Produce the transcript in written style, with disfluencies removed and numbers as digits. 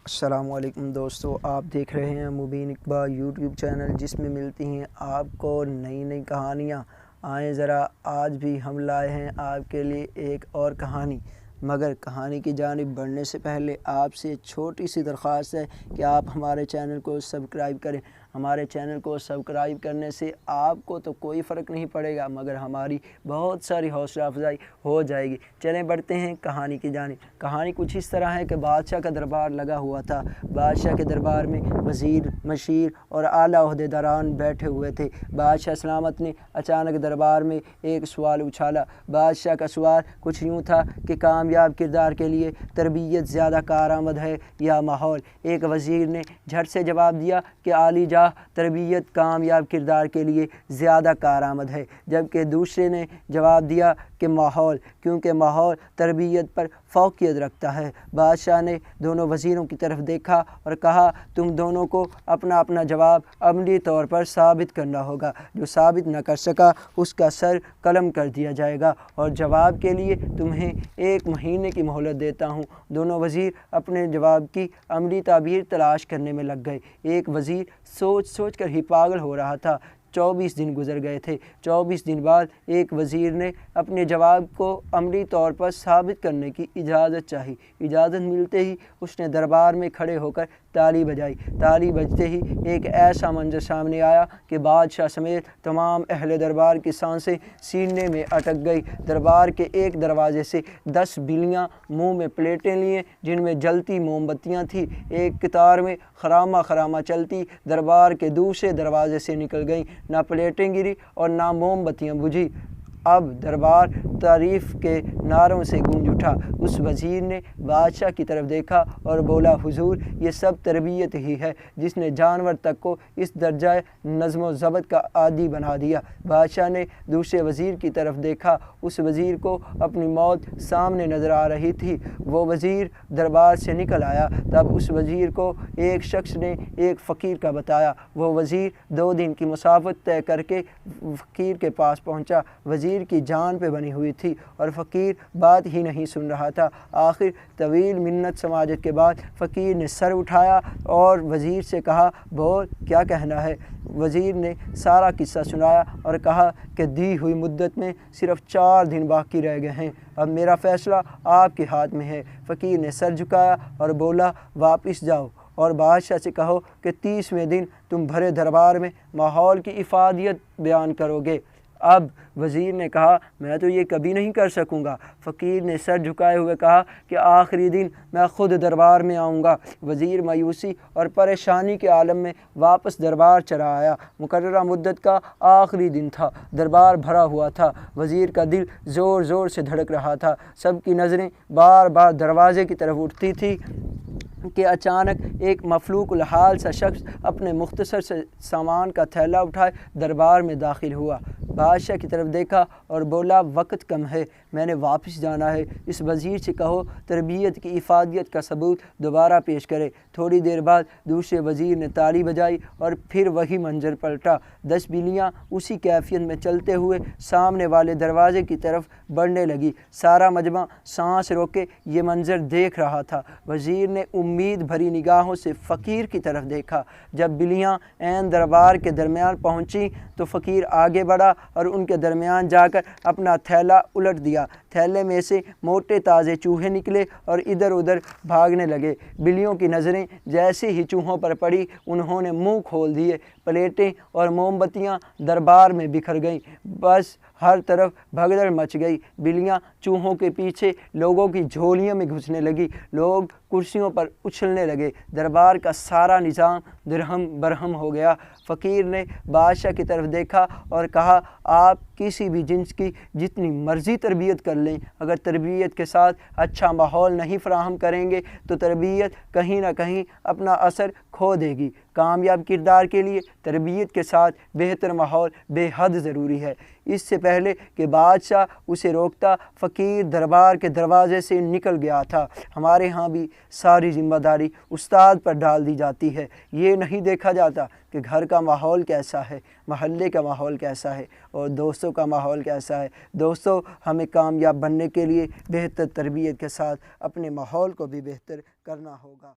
السلام علیکم دوستو، آپ دیکھ رہے ہیں مبین اقبال یوٹیوب چینل، جس میں ملتی ہیں آپ کو نئی نئی کہانیاں۔ آئیں ذرا آج بھی ہم لائے ہیں آپ کے لیے ایک اور کہانی، مگر کہانی کی جانب بڑھنے سے پہلے آپ سے چھوٹی سی درخواست ہے کہ آپ ہمارے چینل کو سبسکرائب کریں۔ ہمارے چینل کو سبسکرائب کرنے سے آپ کو تو کوئی فرق نہیں پڑے گا، مگر ہماری بہت ساری حوصلہ افزائی ہو جائے گی۔ چلیں بڑھتے ہیں کہانی کی جانب۔ کہانی کچھ اس طرح ہے کہ بادشاہ کا دربار لگا ہوا تھا۔ بادشاہ کے دربار میں وزیر، مشیر اور اعلیٰ عہدیداران بیٹھے ہوئے تھے۔ بادشاہ سلامت نے اچانک دربار میں ایک سوال اچھالا۔ بادشاہ کا سوال کچھ یوں تھا کہ کامیاب کردار کے لیے تربیت زیادہ کارآمد ہے یا ماحول؟ ایک وزیر نے جھٹ سے جواب دیا کہ عالی جناب، تربیت کامیاب کردار کے لیے زیادہ کارآمد ہے، جبکہ دوسرے نے جواب دیا کہ ماحول، کیونکہ ماحول تربیت پر فوقیت رکھتا ہے۔ بادشاہ نے دونوں وزیروں کی طرف دیکھا اور کہا، تم دونوں کو اپنا اپنا جواب عملی طور پر ثابت کرنا ہوگا۔ جو ثابت نہ کر سکا اس کا سر قلم کر دیا جائے گا، اور جواب کے لیے تمہیں 1 مہینے کی مہلت دیتا ہوں۔ دونوں وزیر اپنے جواب کی عملی تعبیر تلاش کرنے میں لگ گئے۔ ایک وزیر سوچ سوچ کر ہی پاگل ہو رہا تھا۔ 24 دن گزر گئے تھے۔ 24 دن بعد ایک وزیر نے اپنے جواب کو عملی طور پر ثابت کرنے کی اجازت چاہی۔ اجازت ملتے ہی اس نے دربار میں کھڑے ہو کر تالی بجائی۔ تالی بجتے ہی ایک ایسا منظر سامنے آیا کہ بادشاہ سمیت تمام اہل دربار کی سانسیں سینے میں اٹک گئی۔ دربار کے ایک دروازے سے 10 بلیاں منہ میں پلیٹیں لیے، جن میں جلتی موم بتیاں تھیں، ایک قطار میں خرامہ خرامہ چلتی دربار کے دوسرے دروازے سے نکل گئیں۔ نہ پلیٹیں گری اور نہ موم بتیاں بجھی۔ اب دربار تعریف کے نعروں سے گونج اٹھا۔ اس وزیر نے بادشاہ کی طرف دیکھا اور بولا، حضور، یہ سب تربیت ہی ہے جس نے جانور تک کو اس درجہ نظم و ضبط کا عادی بنا دیا۔ بادشاہ نے دوسرے وزیر کی طرف دیکھا۔ اس وزیر کو اپنی موت سامنے نظر آ رہی تھی۔ وہ وزیر دربار سے نکل آیا۔ تب اس وزیر کو ایک شخص نے ایک فقیر کا بتایا۔ وہ وزیر 2 دن کی مسافت طے کر کے فقیر کے پاس پہنچا۔ وزیر کی جان پہ بنی ہوئی تھی اور فقیر بات ہی نہیں سن رہا تھا۔ آخر طویل منت سماجت کے بعد فقیر نے سر اٹھایا اور وزیر سے کہا، بول، کیا کہنا ہے؟ وزیر نے سارا قصہ سنایا اور کہا کہ دی ہوئی مدت میں صرف 4 دن باقی رہ گئے ہیں۔ اب میرا فیصلہ آپ کے ہاتھ میں ہے۔ فقیر نے سر جھکایا اور بولا، واپس جاؤ اور بادشاہ سے کہو کہ 30ویں دن تم بھرے دربار میں ماحول کی افادیت بیان کرو گے۔ اب وزیر نے کہا، میں تو یہ کبھی نہیں کر سکوں گا۔ فقیر نے سر جھکائے ہوئے کہا کہ آخری دن میں خود دربار میں آؤں گا۔ وزیر مایوسی اور پریشانی کے عالم میں واپس دربار چلا آیا۔ مقررہ مدت کا آخری دن تھا۔ دربار بھرا ہوا تھا۔ وزیر کا دل زور زور سے دھڑک رہا تھا۔ سب کی نظریں بار بار دروازے کی طرف اٹھتی تھی کہ اچانک ایک مفلوک الحال سا شخص اپنے مختصر سے سامان کا تھیلا اٹھائے دربار میں داخل ہوا۔ بادشاہ کی طرف دیکھا اور بولا، وقت کم ہے، میں نے واپس جانا ہے۔ اس وزیر سے کہو تربیت کی افادیت کا ثبوت دوبارہ پیش کرے۔ تھوڑی دیر بعد دوسرے وزیر نے تالی بجائی اور پھر وہی منظر پلٹا۔ 10 بلیاں اسی کیفیت میں چلتے ہوئے سامنے والے دروازے کی طرف بڑھنے لگی۔ سارا مجمع سانس روکے یہ منظر دیکھ رہا تھا۔ وزیر نے امید بھری نگاہوں سے فقیر کی طرف دیکھا۔ جب بلیاں عین دربار کے درمیان پہنچیں تو فقیر آگے بڑھا اور ان کے درمیان جا کر اپنا تھیلا الٹ دیا۔ تھیلے میں سے موٹے تازے چوہے نکلے اور ادھر ادھر بھاگنے لگے۔ بلیوں کی نظریں جیسے ہی چوہوں پر پڑی، انہوں نے منہ کھول دیے۔ پلیٹیں اور موم بتیاں دربار میں بکھر گئیں۔ بس ہر طرف بھگدڑ مچ گئی۔ بلیاں چوہوں کے پیچھے لوگوں کی جھولیوں میں گھسنے لگی۔ لوگ کرسیوں پر اچھلنے لگے۔ دربار کا سارا نظام درہم برہم ہو گیا۔ فقیر نے بادشاہ کی طرف دیکھا اور کہا، آپ کسی بھی جنس کی جتنی مرضی تربیت کر لیں، اگر تربیت کے ساتھ اچھا ماحول نہیں فراہم کریں گے تو تربیت کہیں نہ کہیں اپنا اثر کھو دے گی۔ کامیاب کردار کے لیے تربیت کے ساتھ بہتر ماحول بے حد ضروری ہے۔ اس سے پہلے کہ بادشاہ اسے روکتا، فقیر دربار کے دروازے سے نکل گیا تھا۔ ہمارے ہاں بھی ساری ذمہ داری استاد پر ڈال دی جاتی ہے۔ یہ نہیں دیکھا جاتا کہ گھر کا ماحول کیسا ہے، محلے کا ماحول کیسا ہے اور دوستوں کا ماحول کیسا ہے۔ دوستوں، ہمیں کامیاب بننے کے لیے بہتر تربیت کے ساتھ اپنے ماحول کو بھی بہتر کرنا ہوگا۔